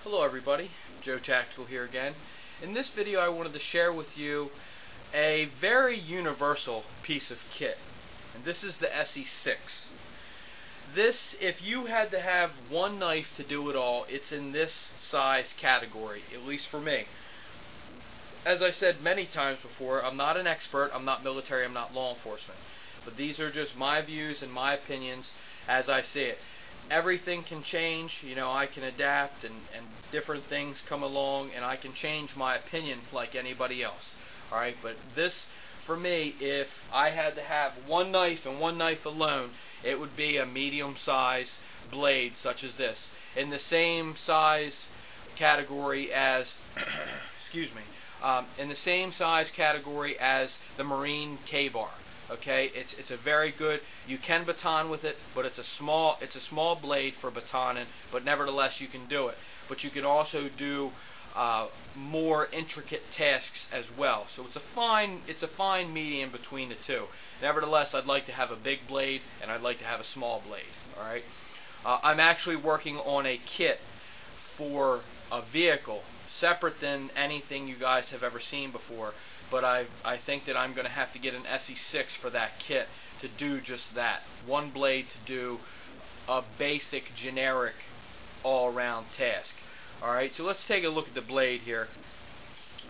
Hello everybody, Joe Tactical here again. In this video I wanted to share with you a very universal piece of kit, and this is the SE6. This, if you had to have one knife to do it all, it's in this size category, at least for me. As I said many times before, I'm not an expert, I'm not military, I'm not law enforcement, but these are just my views and my opinions as I see it. Everything can change, you know, I can adapt and different things come along and I can change my opinion like anybody else. Alright, but this, for me, if I had to have one knife and one knife alone, it would be a medium size blade such as this. In the same size category as, excuse me, in the same size category as the Marine K-Bar. Okay, it's a very good. You can baton with it, but it's a small blade for batoning. But nevertheless, you can do it. But you can also do more intricate tasks as well. So it's a fine medium between the two. Nevertheless, I'd like to have a big blade and I'd like to have a small blade. All right. I'm actually working on a kit for a vehicle separate than anything you guys have ever seen before. But I think that I'm going to have to get an SE6 for that kit to do just that. One blade to do a basic, generic, all-around task. Alright, so let's take a look at the blade here.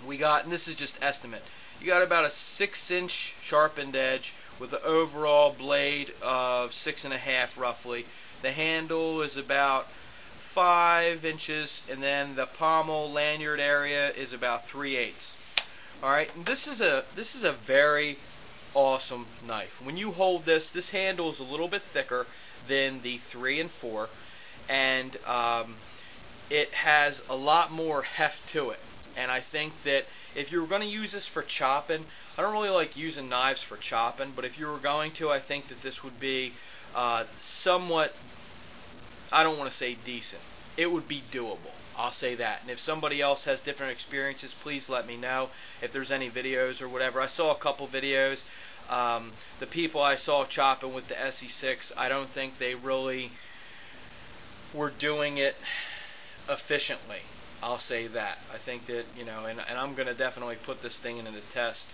We got, and this is just estimate, you got about a 6-inch sharpened edge with an overall blade of 6.5 roughly. The handle is about 5 inches, and then the pommel lanyard area is about 3/8. Alright, this is a very awesome knife. When you hold this handle is a little bit thicker than the 3 and 4, and it has a lot more heft to it. And I think that if you were going to use this for chopping, I don't really like using knives for chopping, but if you were going to, I think that this would be somewhat, I don't want to say decent, it would be doable. I'll say that. And if somebody else has different experiences, please let me know if there's any videos or whatever. I saw a couple videos. The people I saw chopping with the SE6, I don't think they really were doing it efficiently. I'll say that. I think that, you know, and I'm going to definitely put this thing into the test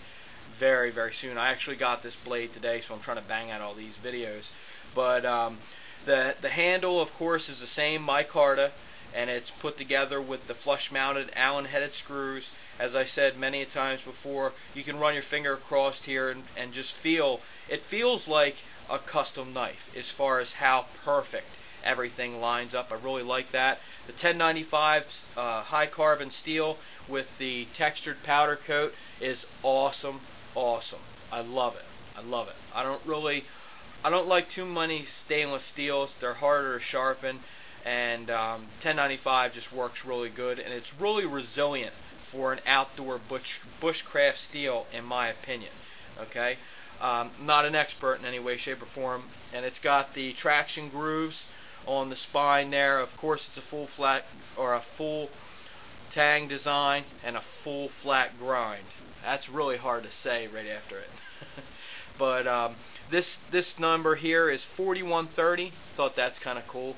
very, very soon. I actually got this blade today, so I'm trying to bang out all these videos. But the handle, of course, is the same micarta, and it's put together with the flush-mounted Allen-headed screws. As I said many times before, you can run your finger across here and just feel, it feels like a custom knife as far as how perfect everything lines up. I really like that. The 1095 high carbon steel with the textured powder coat is awesome, awesome. I love it. I love it. I don't like too many stainless steels. They're harder to sharpen. And 1095 just works really good, and it's really resilient for an outdoor bushcraft steel, in my opinion. Okay, not an expert in any way, shape, or form, and it's got the traction grooves on the spine there. Of course, it's a full flat or a full tang design and a full flat grind. That's really hard to say right after it. But this number here is 4130. Thought that's kind of cool.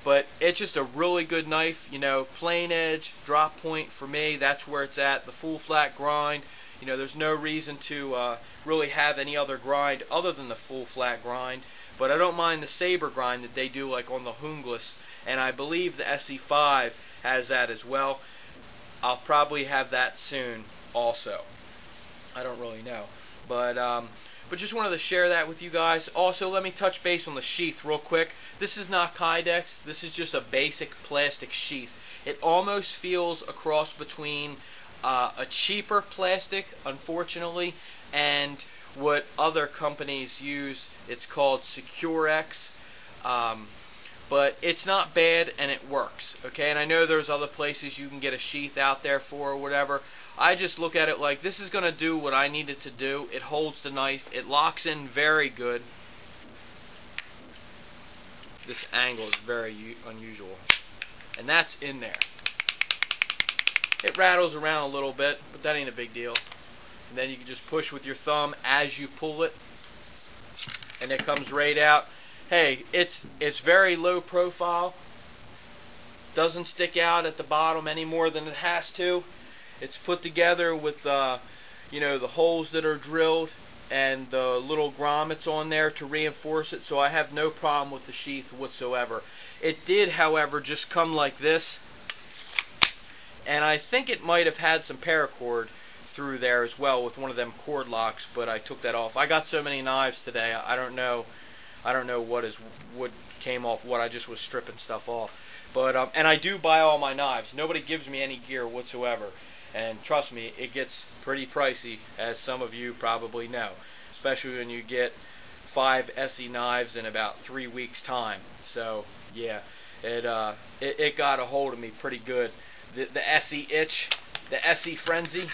But it's just a really good knife, you know, plain edge, drop point for me, that's where it's at. The full flat grind, you know, there's no reason to really have any other grind other than the full flat grind. But I don't mind the saber grind that they do like on the Hunglas, and I believe the SE5 has that as well. I'll probably have that soon also. I don't really know. But just wanted to share that with you guys. Also, let me touch base on the sheath real quick. This is not Kydex. This is just a basic plastic sheath. It almost feels a cross between a cheaper plastic, unfortunately, and what other companies use. It's called Securex. But it's not bad and it works. Okay, and I know there's other places you can get a sheath out there for or whatever. I just look at it like this is going to do what I need it to do. It holds the knife. It locks in very good. This angle is very unusual. And that's in there. It rattles around a little bit, but that ain't a big deal. And then you can just push with your thumb as you pull it. And it comes right out. Hey, it's very low profile. doesn't stick out at the bottom any more than it has to. It's put together with you know, the holes that are drilled and the little grommets on there to reinforce it, so I have no problem with the sheath whatsoever. It did, however, just come like this, and I think it might have had some paracord through there as well with one of them cord locks, but I took that off. I got so many knives today, I don't know what came off what. I just was stripping stuff off. But and I do buy all my knives. Nobody gives me any gear whatsoever. And trust me, it gets pretty pricey, as some of you probably know, especially when you get 5 Essie knives in about 3 weeks' time. So yeah, it got a hold of me pretty good. The Essie itch, the Essie frenzy.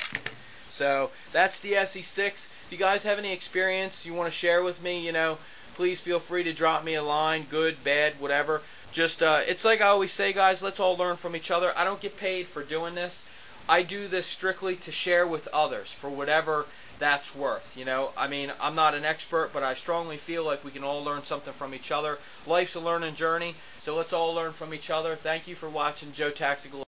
So that's the SE6. If you guys have any experience you want to share with me, you know, please feel free to drop me a line, good, bad, whatever. Just it's like I always say, guys, let's all learn from each other. I don't get paid for doing this. I do this strictly to share with others for whatever that's worth. You know, I mean, I'm not an expert, but I strongly feel like we can all learn something from each other. Life's a learning journey, so let's all learn from each other. Thank you for watching Joe Tactical.